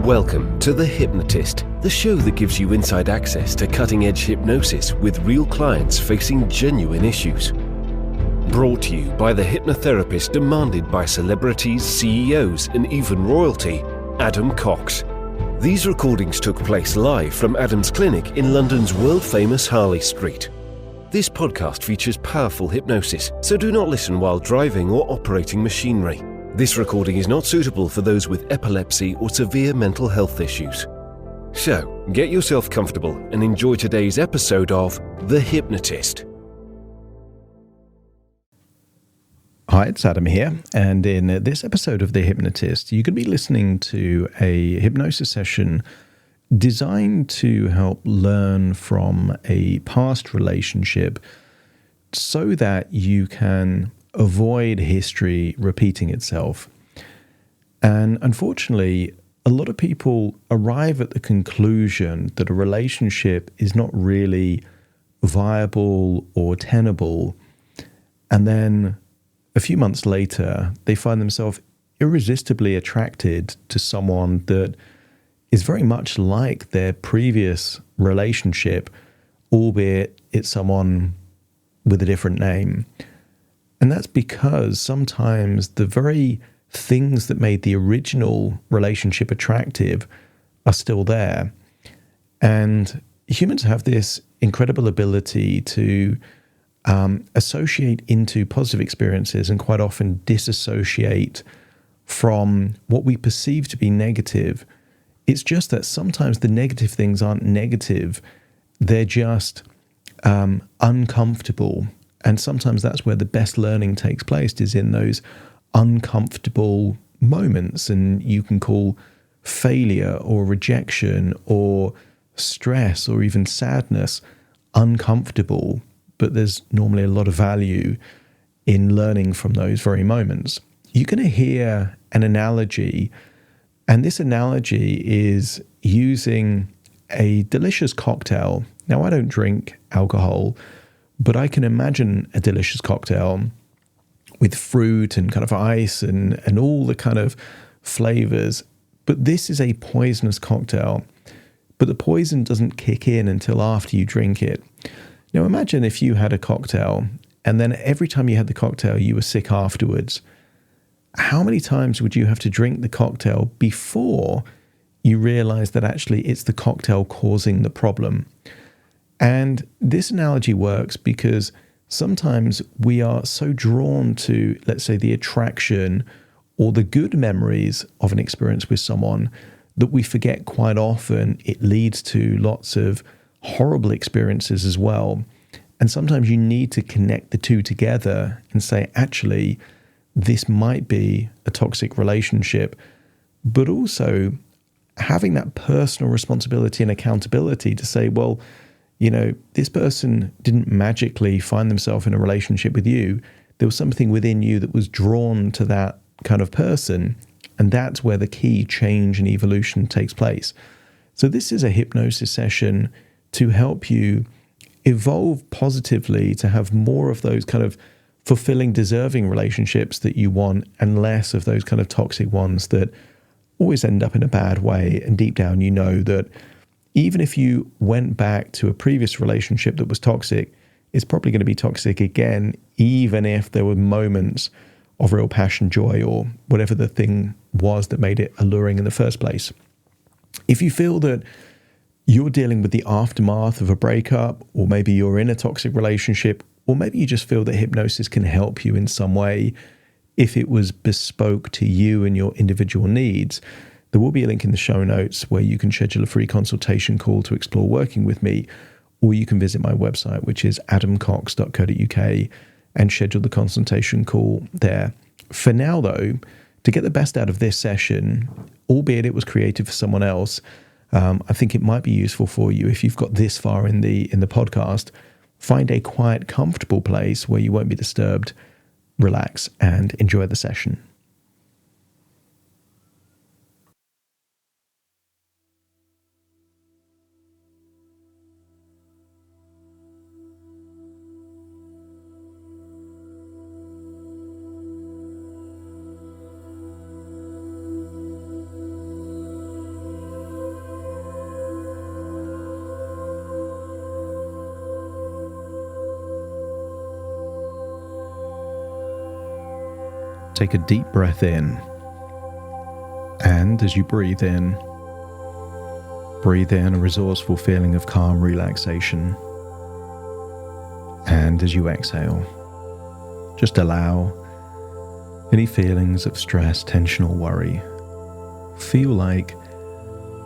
Welcome to The Hypnotist, the show that gives you inside access to cutting-edge hypnosis with real clients facing genuine issues. Brought to you by the hypnotherapist demanded by celebrities, CEOs, and even royalty, Adam Cox. These recordings took place live from Adam's clinic in London's world-famous Harley Street. This podcast features powerful hypnosis, so do not listen while driving or operating machinery. This recording is not suitable for those with epilepsy or severe mental health issues. So, get yourself comfortable and enjoy today's episode of The Hypnotist. Hi, it's Adam here, and in this episode of The Hypnotist, you're going to be listening to a hypnosis session designed to help learn from a past relationship so that you can avoid history repeating itself. And unfortunately, a lot of people arrive at the conclusion that a relationship is not really viable or tenable, and then a few months later, they find themselves irresistibly attracted to someone that is very much like their previous relationship, albeit it's someone with a different name. And that's because sometimes the very things that made the original relationship attractive are still there. And humans have this incredible ability to associate into positive experiences and quite often disassociate from what we perceive to be negative. It's just that sometimes the negative things aren't negative. They're just uncomfortable. And sometimes that's where the best learning takes place, is in those uncomfortable moments. And you can call failure or rejection or stress or even sadness uncomfortable, but there's normally a lot of value in learning from those very moments. You're going to hear an analogy, and this analogy is using a delicious cocktail. Now, I don't drink alcohol, but I can imagine a delicious cocktail with fruit and kind of ice and all the kind of flavors. But this is a poisonous cocktail, but the poison doesn't kick in until after you drink it. Now, imagine if you had a cocktail and then every time you had the cocktail, you were sick afterwards. How many times would you have to drink the cocktail before you realize that actually it's the cocktail causing the problem? And this analogy works because sometimes we are so drawn to, let's say, the attraction or the good memories of an experience with someone that we forget quite often it leads to lots of horrible experiences as well. And sometimes you need to connect the two together and say, actually, this might be a toxic relationship, but also having that personal responsibility and accountability to say, well, you know, this person didn't magically find themselves in a relationship with you. There was something within you that was drawn to that kind of person. And that's where the key change and evolution takes place. So this is a hypnosis session to help you evolve positively, to have more of those kind of fulfilling, deserving relationships that you want and less of those kind of toxic ones that always end up in a bad way. And deep down, you know that even if you went back to a previous relationship that was toxic, it's probably going to be toxic again, even if there were moments of real passion, joy, or whatever the thing was that made it alluring in the first place. If you feel that you're dealing with the aftermath of a breakup, or maybe you're in a toxic relationship, or maybe you just feel that hypnosis can help you in some way, if it was bespoke to you and your individual needs, there will be a link in the show notes where you can schedule a free consultation call to explore working with me, or you can visit my website, which is adamcox.co.uk, and schedule the consultation call there. For now, though, to get the best out of this session, albeit it was created for someone else, I think it might be useful for you if you've got this far in the podcast. Find a quiet, comfortable place where you won't be disturbed, relax, and enjoy the session. Take a deep breath in, and as you breathe in a resourceful feeling of calm relaxation. And as you exhale, just allow any feelings of stress, tension, or worry feel like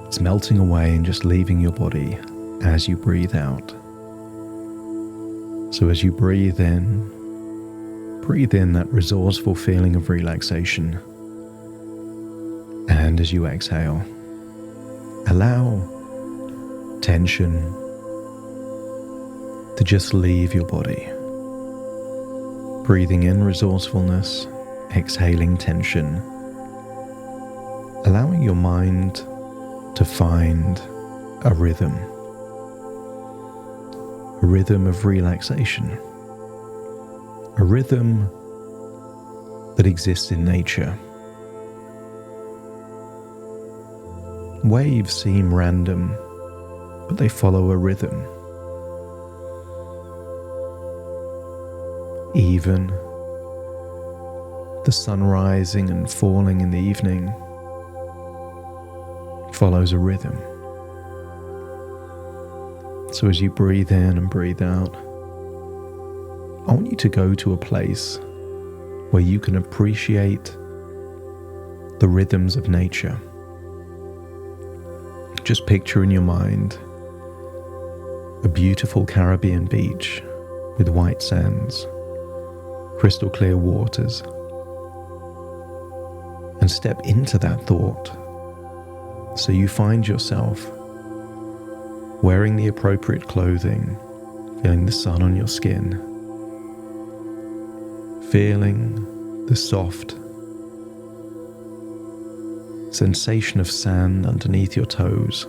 it's melting away and just leaving your body as you breathe out. So as you breathe in that resourceful feeling of relaxation. And as you exhale, allow tension to just leave your body. Breathing in resourcefulness, exhaling tension, allowing your mind to find a rhythm of relaxation, a rhythm that exists in nature. Waves seem random, but they follow a rhythm. Even the sun rising and falling in the evening follows a rhythm. So as you breathe in and breathe out, I want you to go to a place where you can appreciate the rhythms of nature. Just picture in your mind a beautiful Caribbean beach with white sands, crystal clear waters, and step into that thought. So you find yourself wearing the appropriate clothing, feeling the sun on your skin, feeling the soft sensation of sand underneath your toes.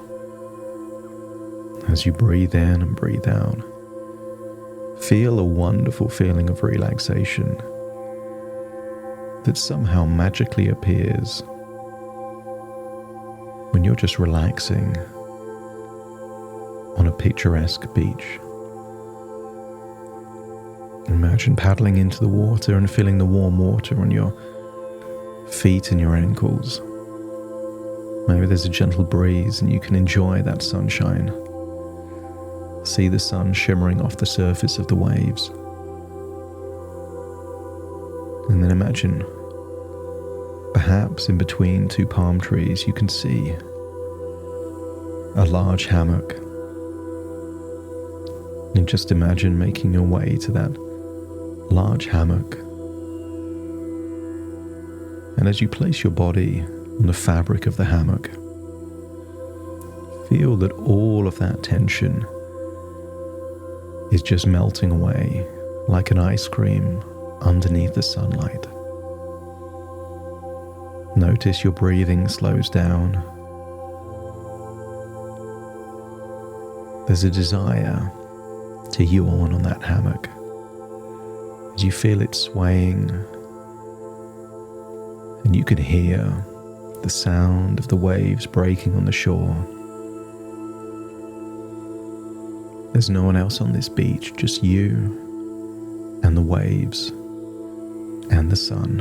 As you breathe in and breathe out, feel a wonderful feeling of relaxation that somehow magically appears when you're just relaxing on a picturesque beach. Imagine paddling into the water and feeling the warm water on your feet and your ankles. Maybe there's a gentle breeze and you can enjoy that sunshine. See the sun shimmering off the surface of the waves. And then imagine, perhaps in between two palm trees, you can see a large hammock. And just imagine making your way to that large hammock. And as you place your body on the fabric of the hammock, feel that all of that tension is just melting away like an ice cream underneath the sunlight. Notice your breathing slows down. There's a desire to yawn on that hammock as you feel it swaying, and you can hear the sound of the waves breaking on the shore. There's no one else on this beach, just you and the waves and the sun.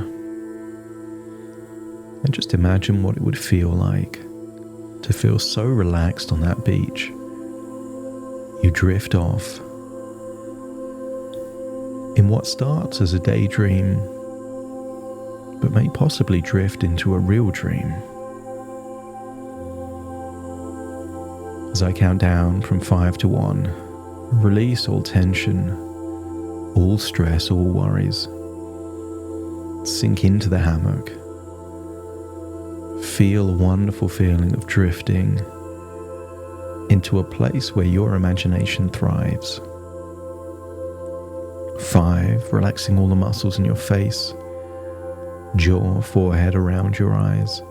And just imagine what it would feel like to feel so relaxed on that beach. You drift off in what starts as a daydream, but may possibly drift into a real dream. As I count down from 5 to 1, release all tension, all stress, all worries. Sink into the hammock. Feel a wonderful feeling of drifting into a place where your imagination thrives. 5, relaxing all the muscles in your face, jaw, forehead, around your eyes.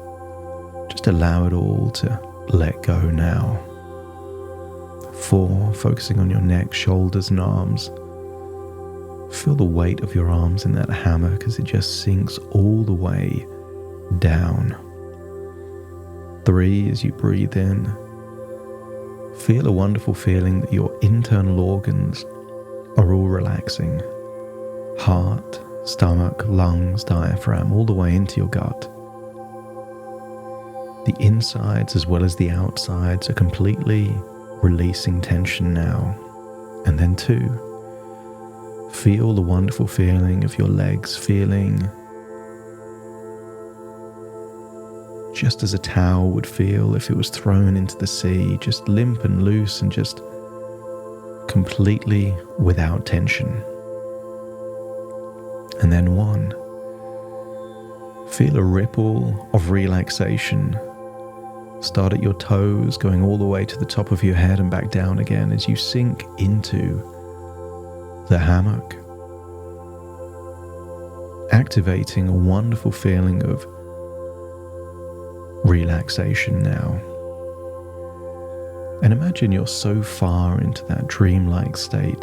Just allow it all to let go now. 4, focusing on your neck, shoulders and arms. Feel the weight of your arms in that hammock as it just sinks all the way down. 3, as you breathe in, feel a wonderful feeling that your internal organs are all relaxing. Heart, stomach, lungs, diaphragm, all the way into your gut. The insides as well as the outsides are completely releasing tension now. And then 2, feel the wonderful feeling of your legs feeling just as a towel would feel if it was thrown into the sea, just limp and loose and just completely without tension. And then 1, feel a ripple of relaxation start at your toes, going all the way to the top of your head and back down again as you sink into the hammock, activating a wonderful feeling of relaxation now. And imagine you're so far into that dreamlike state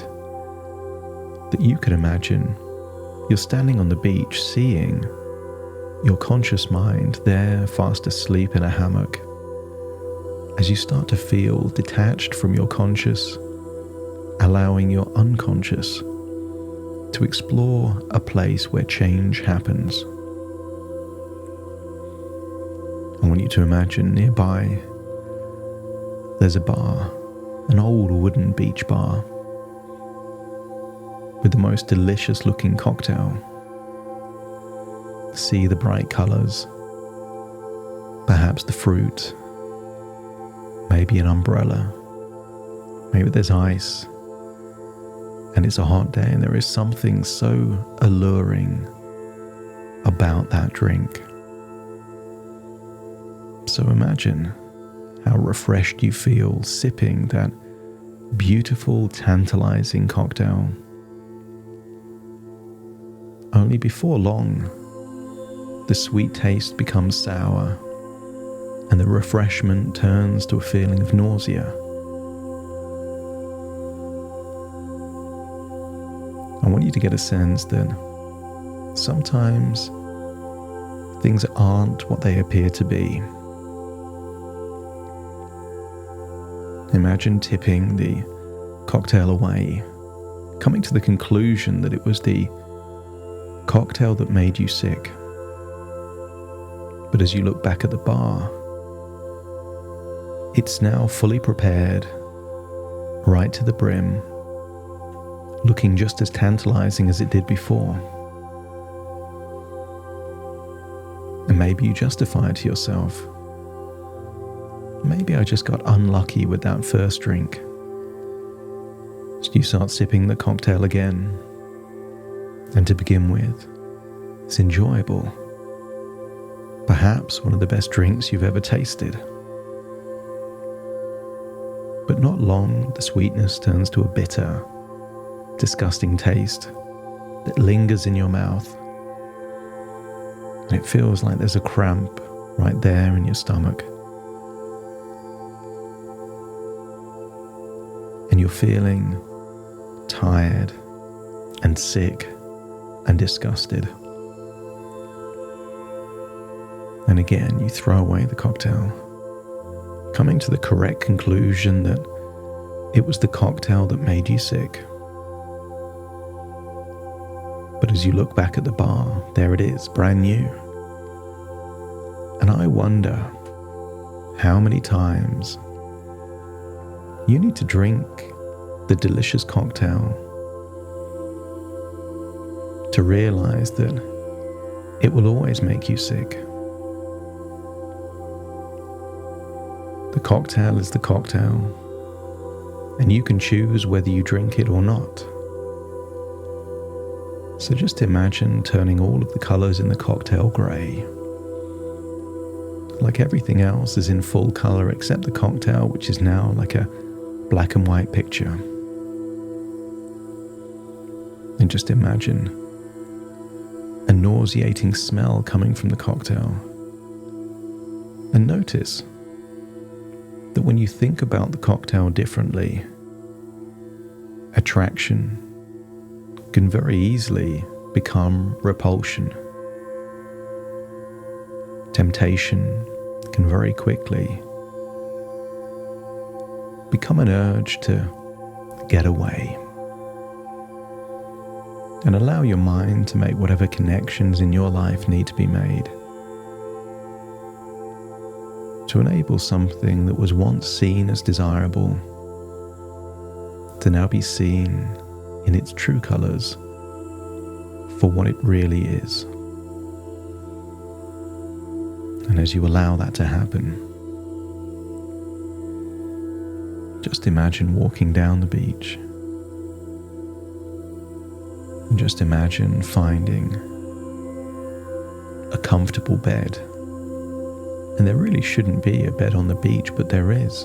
that you can imagine you're standing on the beach, seeing your conscious mind there fast asleep in a hammock. As you start to feel detached from your conscious, allowing your unconscious to explore a place where change happens. I want you to imagine nearby there's a bar, an old wooden beach bar with the most delicious looking cocktail. See the bright colors, perhaps the fruit, maybe an umbrella, maybe there's ice, and it's a hot day and there is something so alluring about that drink. So imagine how refreshed you feel sipping that beautiful, tantalizing cocktail. Only before long, the sweet taste becomes sour and the refreshment turns to a feeling of nausea. I want you to get a sense that sometimes things aren't what they appear to be. Imagine tipping the cocktail away, coming to the conclusion that it was the cocktail that made you sick. But as you look back at the bar, it's now fully prepared, right to the brim, looking just as tantalizing as it did before. And maybe you justify it to yourself. Maybe I just got unlucky with that first drink. So you start sipping the cocktail again. And to begin with, it's enjoyable. Perhaps one of the best drinks you've ever tasted. But not long, the sweetness turns to a bitter, disgusting taste that lingers in your mouth. And it feels like there's a cramp right there in your stomach. And you're feeling tired and sick and disgusted. And again, you throw away the cocktail, coming to the correct conclusion that it was the cocktail that made you sick. But as you look back at the bar, there it is, brand new. And I wonder how many times you need to drink the delicious cocktail to realize that it will always make you sick. The cocktail is the cocktail, and you can choose whether you drink it or not. So just imagine turning all of the colors in the cocktail gray. Like everything else is in full color except the cocktail, which is now like a black and white picture. And just imagine a nauseating smell coming from the cocktail. And notice that when you think about the cocktail differently, attraction can very easily become repulsion. Temptation can very quickly become an urge to get away. and allow your mind to make whatever connections in your life need to be made to enable something that was once seen as desirable to now be seen in its true colors for what it really is. And as you allow that to happen, just imagine walking down the beach. And just imagine finding a comfortable bed. And there really shouldn't be a bed on the beach, but there is.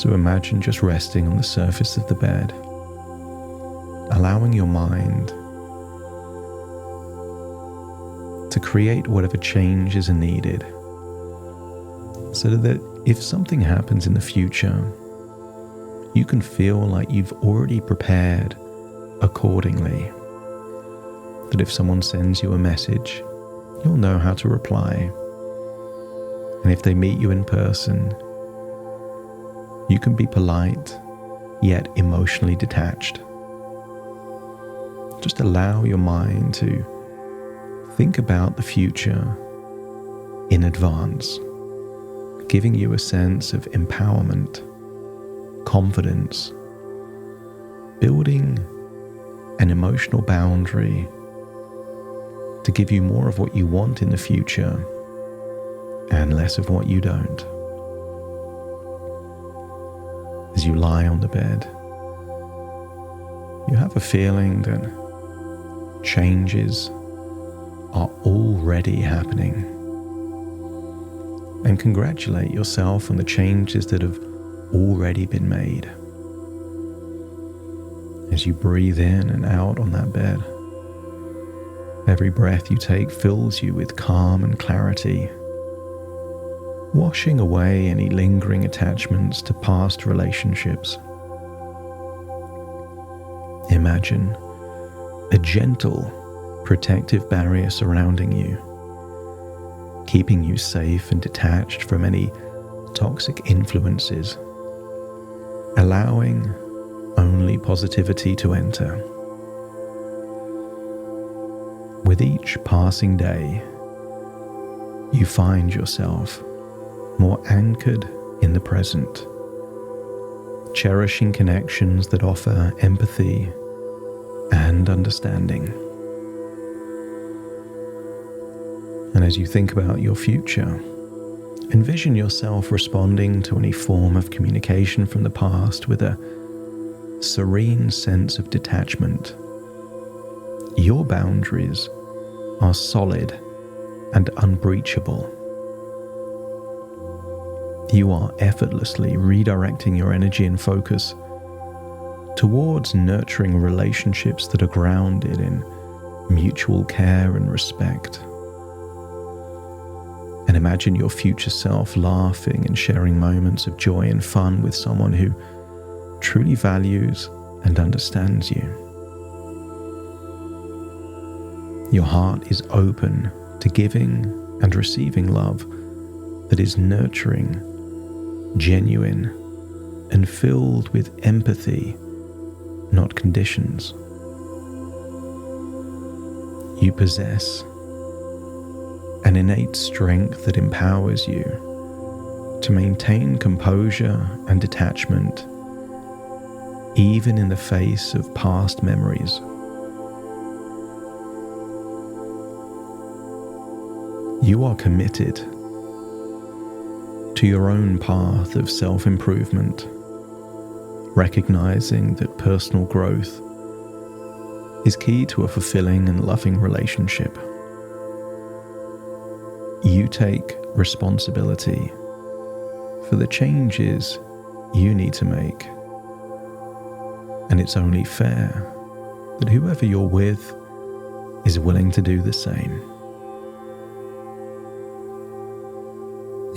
So imagine just resting on the surface of the bed, allowing your mind to create whatever changes are needed, so that if something happens in the future, you can feel like you've already prepared accordingly. That if someone sends you a message, you'll know how to reply. And if they meet you in person, you can be polite, yet emotionally detached. Just allow your mind to think about the future in advance, giving you a sense of empowerment, confidence, building an emotional boundary to give you more of what you want in the future and less of what you don't. As you lie on the bed, you have a feeling that changes are already happening. And congratulate yourself on the changes that have already been made. As you breathe in and out on that bed, every breath you take fills you with calm and clarity, washing away any lingering attachments to past relationships. Imagine a gentle, protective barrier surrounding you, keeping you safe and detached from any toxic influences, allowing only positivity to enter. With each passing day, you find yourself more anchored in the present, cherishing connections that offer empathy and understanding. And as you think about your future, envision yourself responding to any form of communication from the past with a serene sense of detachment. Your boundaries are solid and unbreachable. You are effortlessly redirecting your energy and focus towards nurturing relationships that are grounded in mutual care and respect. And imagine your future self laughing and sharing moments of joy and fun with someone who truly values and understands you. Your heart is open to giving and receiving love that is nurturing, genuine, and filled with empathy, not conditions. You possess an innate strength that empowers you to maintain composure and detachment, even in the face of past memories. You are committed to your own path of self-improvement, recognizing that personal growth is key to a fulfilling and loving relationship. You take responsibility for the changes you need to make, and it's only fair that whoever you're with is willing to do the same.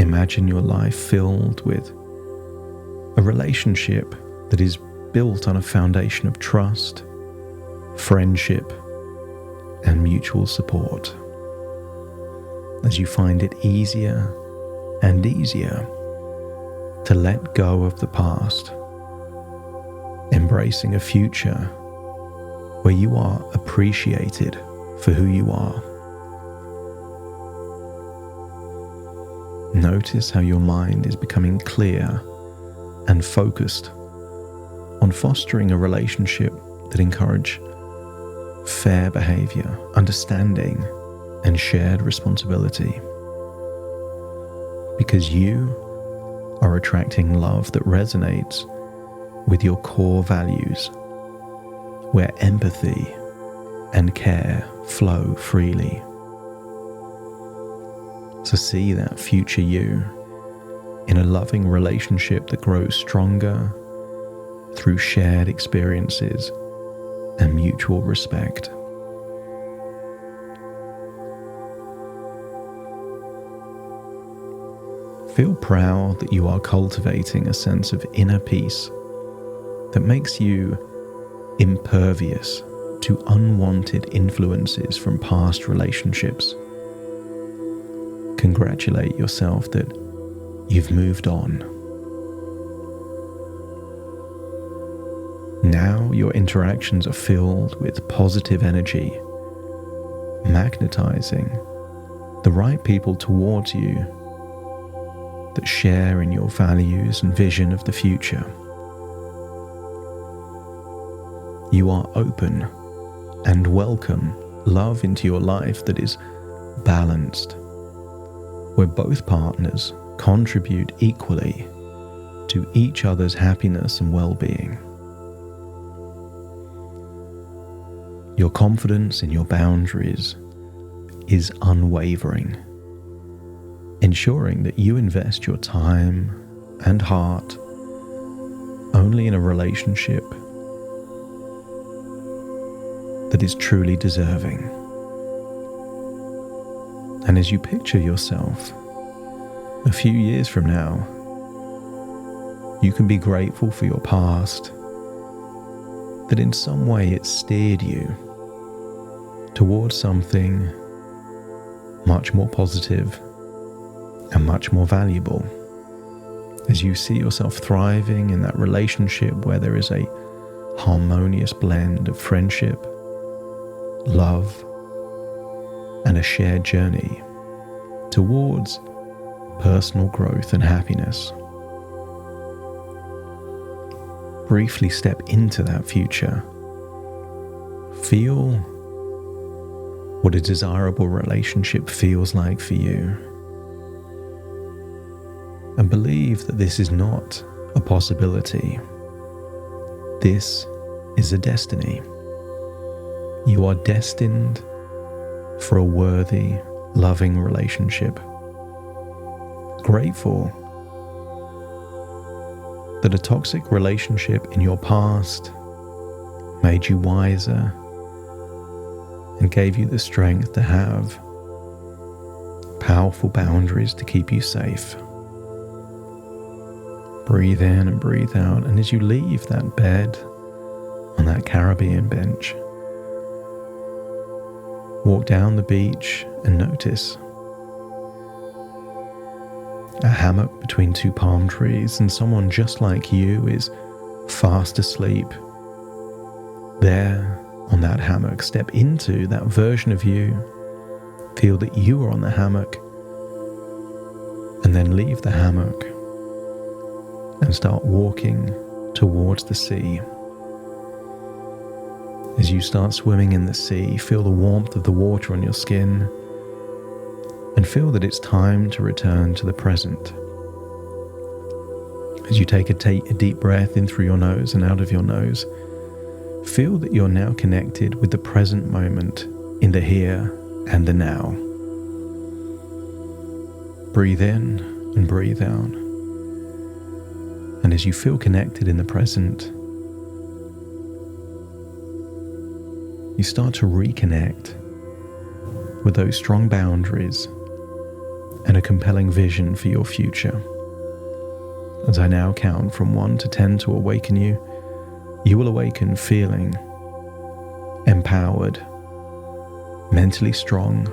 Imagine your life filled with a relationship that is built on a foundation of trust, friendship, and mutual support. As you find it easier and easier to let go of the past, embracing a future where you are appreciated for who you are. Notice how your mind is becoming clear and focused on fostering a relationship that encourages fair behavior, understanding, and shared responsibility. Because you are attracting love that resonates with your core values, where empathy and care flow freely. So see that future you in a loving relationship that grows stronger through shared experiences and mutual respect. Feel proud that you are cultivating a sense of inner peace that makes you impervious to unwanted influences from past relationships. Congratulate yourself that you've moved on. Now your interactions are filled with positive energy, magnetizing the right people towards you that share in your values and vision of the future. You are open and welcome love into your life that is balanced, where both partners contribute equally to each other's happiness and well-being. Your confidence in your boundaries is unwavering, ensuring that you invest your time and heart only in a relationship that is truly deserving. And as you picture yourself a few years from now, you can be grateful for your past, that in some way it steered you towards something much more positive and much more valuable. As you see yourself thriving in that relationship where there is a harmonious blend of friendship, love, and a shared journey towards personal growth and happiness. Briefly step into that future. Feel what a desirable relationship feels like for you. And believe that this is not a possibility. This is a destiny. You are destined for a worthy, loving relationship. Grateful that a toxic relationship in your past made you wiser and gave you the strength to have powerful boundaries to keep you safe. Breathe in and breathe out, and as you leave that bed on that Caribbean bench, walk down the beach and notice a hammock between two palm trees, and someone just like you is fast asleep there on that hammock. Step into that version of you. Feel that you are on the hammock, and then leave the hammock and start walking towards the sea. As you start swimming in the sea, feel the warmth of the water on your skin and feel that it's time to return to the present. As you take a deep breath in through your nose and out of your nose, feel that you're now connected with the present moment in the here and the now. Breathe in and breathe out. And as you feel connected in the present, you start to reconnect with those strong boundaries and a compelling vision for your future. As I now count from 1 to 10 to awaken you, you will awaken feeling empowered, mentally strong,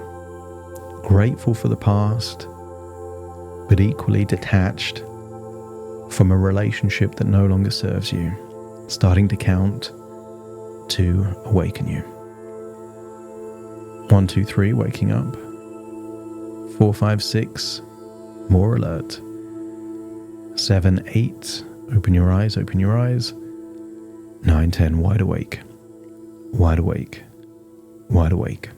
grateful for the past, but equally detached from a relationship that no longer serves you. Starting to count to awaken you. 1, 2, 3, waking up. 4, 5, 6, more alert. 7, 8, open your eyes, open your eyes. 9, 10, wide awake, wide awake, wide awake.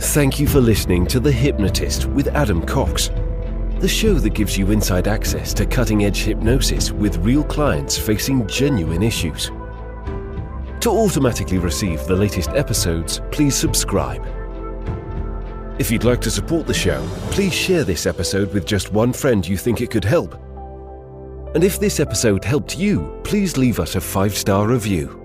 Thank you for listening to The Hypnotist with Adam Cox, the show that gives you inside access to cutting-edge hypnosis with real clients facing genuine issues. To automatically receive the latest episodes, please subscribe. If you'd like to support the show, please share this episode with just one friend you think it could help. And if this episode helped you, please leave us a 5-star review.